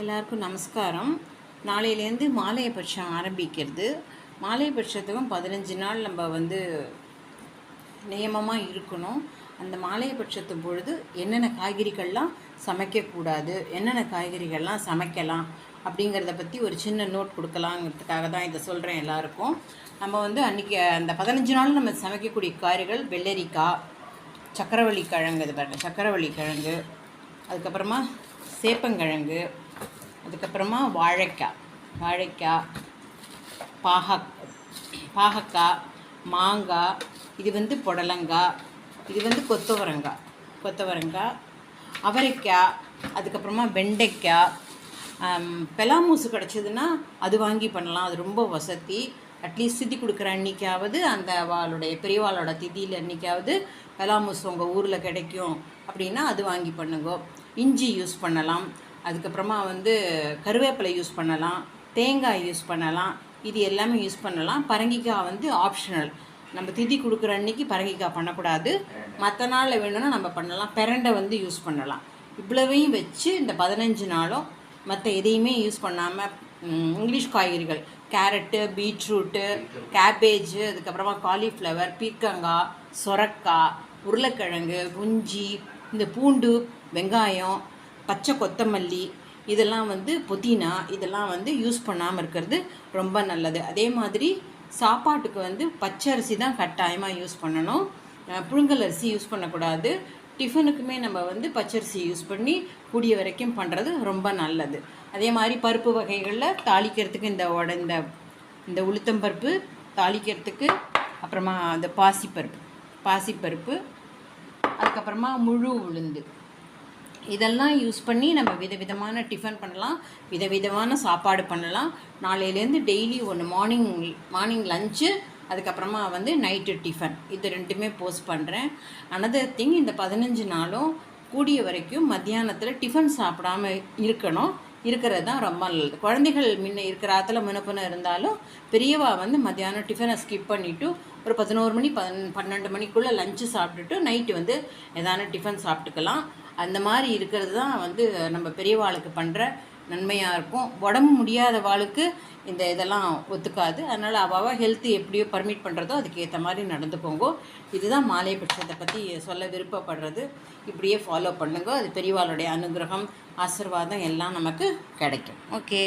எல்லாருக்கும் நமஸ்காரம். நாளையிலேருந்து மாலையபட்சம் ஆரம்பிக்கிறது. மாலையபட்சத்துக்கும் 15 நாள் நம்ம நியமமாக இருக்கணும். அந்த மாலையபட்சத்து பொழுது என்னென்ன காய்கறிகள்லாம் சமைக்கக்கூடாது, என்னென்ன காய்கறிகள்லாம் சமைக்கலாம் அப்படிங்கிறத பற்றி ஒரு சின்ன நோட் கொடுக்கலாங்கிறதுக்காக தான் இதை சொல்கிறேன் எல்லாருக்கும். நம்ம அன்றைக்கி அந்த 15 நாளும் நம்ம சமைக்கக்கூடிய காய்கறிகள் வெள்ளரிக்காய், சக்கரவள்ளி கிழங்கு, இது பாருங்கள் சக்கரவள்ளி கிழங்கு, அதுக்கப்புறமா சேப்பங்கிழங்கு, அதுக்கப்புறமா வாழைக்காய், பாகக்காய், மாங்காய், இது புடலங்காய், இது கொத்தவரங்காய், அவரைக்காய், அதுக்கப்புறமா வெண்டைக்காய். பெலாமூசு கிடச்சிதுன்னா அது வாங்கி பண்ணலாம், அது ரொம்ப வசதி. அட்லீஸ்ட் திதி கொடுக்குற அன்றைக்காவது அந்த பெரியவாளோட திதியில் அன்றைக்காவது பெலாமூசு உங்கள் ஊரில் கிடைக்கும் அப்படின்னா அது வாங்கி பண்ணுங்க. இஞ்சி யூஸ் பண்ணலாம், அதுக்கப்புறமா கருவேப்பிலை யூஸ் பண்ணலாம், தேங்காய் யூஸ் பண்ணலாம், இது எல்லாமே யூஸ் பண்ணலாம். பரங்கிக்காய் ஆப்ஷனல், நம்ம திதி கொடுக்குற அன்றைக்கி பரங்கிக்காய் பண்ணக்கூடாது, மற்ற நாளில் வேணும்னா நம்ம பண்ணலாம். பிரண்டை யூஸ் பண்ணலாம். இவ்வளவையும் வச்சு இந்த 15 நாளும் மற்ற எதையுமே யூஸ் பண்ணாமல் இங்கிலீஷ் காய்கறிகள், கேரட்டு, பீட்ரூட்டு, கேபேஜு, அதுக்கப்புறமா காலிஃப்ளவர், பீர்க்கங்காய், சொரக்காய், உருளைக்கிழங்கு, குஞ்சி, இந்த பூண்டு, வெங்காயம், பச்சை கொத்தமல்லி, இதெல்லாம் புதினா, இதெல்லாம் யூஸ் பண்ணாமல் இருக்கிறது ரொம்ப நல்லது. அதே மாதிரி சாப்பாட்டுக்கு பச்சை அரிசி தான் கட்டாயமாக யூஸ் பண்ணணும், புழுங்கல் அரிசி யூஸ் பண்ணக்கூடாது. டிஃபனுக்குமே நம்ம பச்சரிசி யூஸ் பண்ணி கூடிய வரைக்கும் பண்ணுறது ரொம்ப நல்லது. அதே மாதிரி பருப்பு வகைகளில் தாளிக்கிறதுக்கு இந்த உளுத்தம்பருப்பு தாளிக்கிறதுக்கு, அப்புறமா இந்த பாசிப்பருப்பு, அதுக்கப்புறமா முழு உளுந்து, இதெல்லாம் யூஸ் பண்ணி நம்ம விதவிதமான டிஃபன் பண்ணலாம், விதவிதமான சாப்பாடு பண்ணலாம். நாளையிலேருந்து டெய்லி ஒன்று மார்னிங் லஞ்சு, அதுக்கப்புறமா நைட்டு டிஃபன், இது ரெண்டுமே போஸ்ட் பண்ணுறேன். அனதர் திங், இந்த 15 நாளும் கூடிய வரைக்கும் மத்தியானத்தில் டிஃபன் சாப்பிடாம இருக்கிறது தான் ரொம்ப நல்லது. குழந்தைகள் முன்ன இருக்கிற ஆற்றுல முன்னப்புன இருந்தாலும் பெரியவா மத்தியானம் டிஃபனை ஸ்கிப் பண்ணிவிட்டு ஒரு 11 மணி 12 மணிக்குள்ளே லஞ்சு சாப்பிட்டுட்டு நைட்டு எதான டிஃபன் சாப்பிட்டுக்கலாம். அந்த மாதிரி இருக்கிறது தான் நம்ம பெரியவாளுக்கு பண்ணுற நன்மையாக இருக்கும். உடம்பு முடியாத வாளுக்கு இதெல்லாம் ஒத்துக்காது. அதனால் அவாவா ஹெல்த்து எப்படியோ பர்மிட் பண்ணுறதோ அதுக்கு ஏற்ற மாதிரி நடந்துக்கோங்க. இதுதான் மாலையபட்சத்தை பற்றி சொல்ல விருப்பப்படுறது. இப்படியே ஃபாலோ பண்ணுங்க. அது பெரியவாளுடைய அனுகிரகம், ஆசீர்வாதம் எல்லாம் நமக்கு கிடைக்கும். ஓகே.